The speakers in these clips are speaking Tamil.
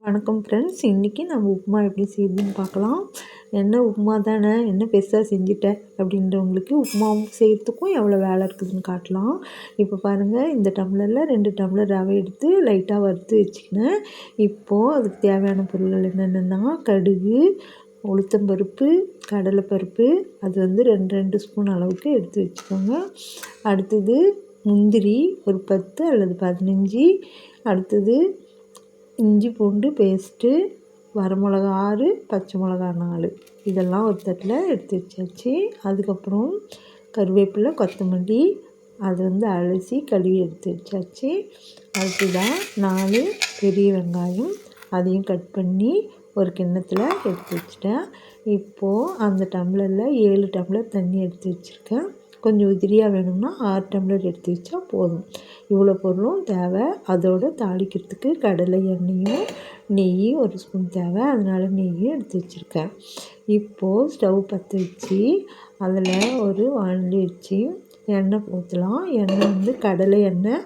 வணக்கம் ஃப்ரெண்ட்ஸ், இன்றைக்கி நம்ம உப்புமா எப்படி செய்யுதுன்னு பார்க்கலாம். என்ன உப்புமா தானே, என்ன பெருசாக செஞ்சுட்டேன் அப்படின்றவங்களுக்கு உப்புமாவும் செய்கிறதுக்கும் எவ்வளோ வேலை இருக்குதுன்னு காட்டலாம். இப்போ பாருங்கள், இந்த டம்ளரில் 2 டம்ளர் ரவை எடுத்து லைட்டாக வறுத்து வச்சுக்கினேன். இப்போது அதுக்கு தேவையான பொருட்கள் என்னென்னா கடுகு, உளுத்தம்பருப்பு, கடலைப்பருப்பு, அது வந்து 2 ஸ்பூன் அளவுக்கு எடுத்து வச்சுக்கோங்க. அடுத்தது முந்திரி ஒரு 10 அல்லது 15. அடுத்தது இஞ்சி பூண்டு பேஸ்ட்டு, வரமிளகா 6, பச்சை மிளகா 4, இதெல்லாம் ஒரு தட்டில் எடுத்து வச்சாச்சு. அதுக்கப்புறம் கருவேப்பிலை, கொத்தமல்லி, அது வந்து அலசி கழுவி எடுத்து வச்சாச்சு. அடுத்ததாக 4 பெரிய வெங்காயம், அதையும் கட் பண்ணி ஒரு கிண்ணத்தில் எடுத்து வச்சிட்டேன். இப்போது அந்த டம்ளரில் 7 டம்ளர் தண்ணி எடுத்து வச்சுருக்கேன். கொஞ்சம் உதிரியாக வேணும்னா 6 டம்ளர் எடுத்து வச்சா போதும். இவ்வளோ பொருளும் தேவை. அதோடு தாளிக்கிறதுக்கு கடலை எண்ணெயும் நெய் 1 ஸ்பூன் தேவை, அதனால் நெய்யும் எடுத்து வச்சுருக்கேன். இப்போது ஸ்டவ் பற்ற வச்சு அதில் ஒரு வானலி வச்சு எண்ணெய் ஊற்றலாம். எண்ணெய் வந்து கடலை எண்ணெய்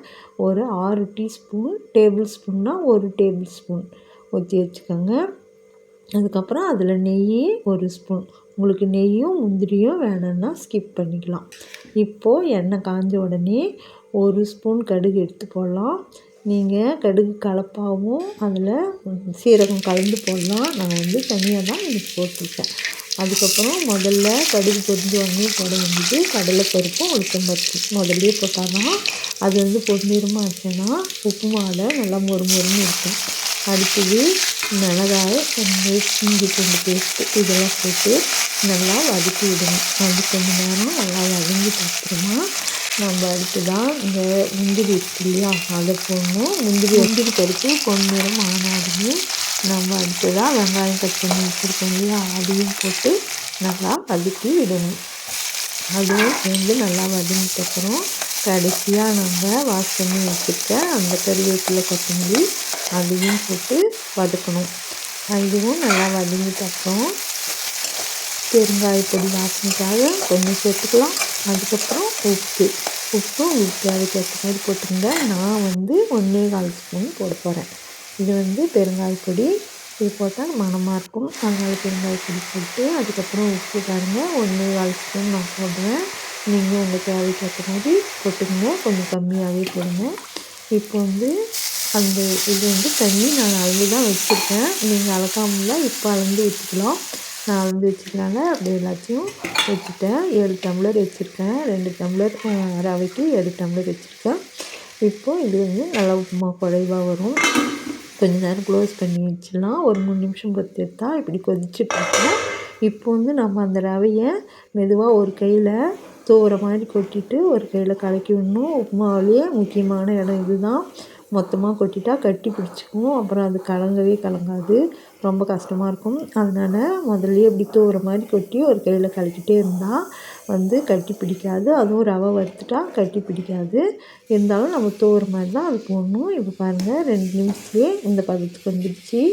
ஒரு 6 டீஸ்பூன், டேபிள் ஸ்பூன்னா 1 டேபிள் ஸ்பூன் ஊற்றி வச்சுக்கோங்க. அதுக்கப்புறம் அதில் நெய் 1 ஸ்பூன். உங்களுக்கு நெய்யும் முந்திரியும் வேணும்னா ஸ்கிப் பண்ணிக்கலாம். இப்போது எண்ணெய் காஞ்ச உடனே 1 ஸ்பூன் கடுகு எடுத்து போடலாம். நீங்கள் கடுகு கலப்பாகவும் அதில் சீரகம் கலந்து போடலாம். நான் வந்து தனியாக தான் எனக்கு போட்டிருக்கேன். அதுக்கப்புறம் முதல்ல கடுகு பொரிஞ்ச உடனே போட வேண்டியது கடலைப்பருப்பும் உளுத்தம்பருப்பும் முதல்லையே போட்டால் தான் அது வந்து பொன்னிறமாக ஆச்சுன்னா உப்புமாவில் நல்லா மொறுமொறுன்னு இருக்கும். அடுத்தது மிளகாய், இஞ்சி பூண்டு பேஸ்ட்டு இதெல்லாம் போட்டு நல்லா வதக்கி விடணும். அது கொஞ்சம் நேரம் நல்லா வதங்கிட்டு அப்புறமா நம்ம அடுத்ததாக இந்த முந்திரி இருக்கு இல்லையா, அதை போடணும். முந்திரி பருப்பு பொன்னிறம் ஆனாலுமே நம்ம அடுத்ததாக வெங்காயம் கட் பண்ணி வச்சுருக்கோம் இல்லையா, அதையும் போட்டு நல்லா வதக்கி விடணும். அதுவும் சேர்ந்து நல்லா வதங்கிட்ட அப்புறம் கடைசியாக நம்ம வாஷ் பண்ணி வச்சுருக்க அந்த கருவேப்பிலை, கொத்தமல்லி அதையும் போட்டு வதக்கணும். இதுவும் நல்லா வதங்கிட்ட அப்புறம் பெருங்காயப்பொடி வாசனைக்காக கொஞ்சம் சேர்த்துக்கலாம். அதுக்கப்புறம் உப்பு உங்களுக்கு தேவைக்கேற்ற மாதிரி போட்டுருங்க. நான் வந்து 1.25 ஸ்பூன் போட போகிறேன். இது வந்து பெருங்காயப்பொடி, இது போட்டால் மணமாக இருக்கும், அதனால் பெருங்காயப்பொடி போட்டு அதுக்கப்புறம் உப்பு பாருங்கள் 1.25 ஸ்பூன் நான் போடுவேன். நீங்கள் உங்கள் தேவைக்கேற்ற மாதிரி போட்டுக்கோங்க, கொஞ்சம் கம்மியாகவே போடுங்க. இப்போ வந்து அந்த இது வந்து தண்ணி நான் அளந்து தான் வச்சுருக்கேன். நீங்கள் அளக்காமல இப்போ அளந்து ஊற்றிக்கலாம். நான் அளந்து வச்சுக்கலாங்க. அப்படி எல்லாத்தையும் வச்சுட்டேன். 7 டம்ளர் வச்சுருக்கேன். 2 டம்ளர் ரவைக்கு 7 டம்ளர் வச்சுருக்கேன். இப்போது இது வந்து நல்லா உப்புமா குழைவாக வரும். கொஞ்சம் நேரம் க்ளோஸ் பண்ணி வச்சிடலாம். ஒரு 3 நிமிஷம் பொறுத்து எடுத்தால் இப்படி கொதிச்சுட்ருக்கோம். இப்போ வந்து நம்ம அந்த ரவையை மெதுவாக ஒரு கையில் தூவுற மாதிரி கொட்டிட்டு ஒரு கையில் கலக்கி விடணும். உப்புமாவிலேயே முக்கியமான இடம் இது தான். மொத்தமாக கொட்டிட்டா கட்டி பிடிச்சிக்கும், அப்புறம் அது கலங்காது, ரொம்ப கஷ்டமாக இருக்கும். அதனால் முதல்லையே இப்படி தூவுற மாதிரி கொட்டி ஒரு கையில் கலக்கிட்டே இருந்தால் வந்து கட்டி பிடிக்காது. அதுவும் ரவை வறுத்துட்டா கட்டி பிடிக்காது. இருந்தாலும் நம்ம தூவுற மாதிரி தான் அது போடணும். இப்போ பாருங்கள் 2 நிமிஷத்துலேயே இந்த பதத்துக்கு வந்துடுச்சு.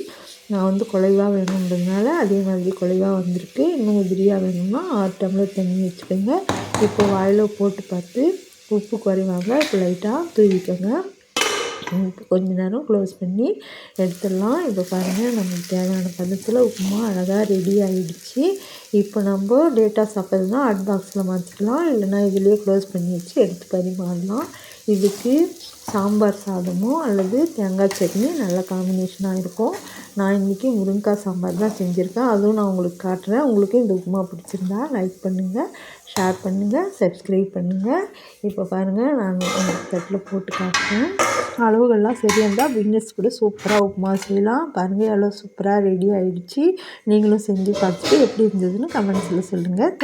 நான் வந்து குழைவாக வேணுன்றதுனால அதே மாதிரி குழைவாக வந்திருக்கு. இன்னும் உதிரியாக வேணும்னா 6 டம்ளர் தண்ணி வச்சுக்கோங்க. இப்போ வாயில் போட்டு பார்த்து உப்பு குறைவாங்க இப்போ லைட்டாக தூவிக்கோங்க. இப்போ கொஞ்ச நேரம் க்ளோஸ் பண்ணி எடுத்துடலாம். இப்போ பாருங்கள், நமக்கு தேவையான பதத்தில் உப்புமா அழகாக ரெடி ஆகிடுச்சு. இப்போ நம்ம லேட்டாக சாப்பிட்றதுனா ஹாட் பாக்ஸில் மாற்றிக்கலாம், இல்லைனா இதிலேயே க்ளோஸ் பண்ணி வச்சு எடுத்து பரிமாறலாம். இதுக்கு சாம்பார் சாதமோ அல்லது தேங்காய் சட்னி நல்ல காம்பினேஷனாக இருக்கும். நான் இன்றைக்கி முருங்கைக்காய் சாம்பார் தான் செஞ்சுருக்கேன். அதுவும் நான் உங்களுக்கு காட்டுறேன். உங்களுக்கு இந்த உப்புமா பிடிச்சிருந்தா லைக் பண்ணுங்கள், ஷேர் பண்ணுங்கள், சப்ஸ்கிரைப் பண்ணுங்கள். இப்போ பாருங்கள், நான் உங்களுக்கு தட்டில் போட்டு காட்டுறேன். அளவுகள்லாம் சரியாக இருந்தால் பிகினர்ஸ் கூட சூப்பராக உப்புமா செய்யலாம். பாருங்கள் எவ்வளோ சூப்பராக ரெடி ஆகிடுச்சு. நீங்களும் செஞ்சு பார்த்துட்டு எப்படி இருந்ததுன்னு கமெண்ட்ஸில் சொல்லுங்கள்.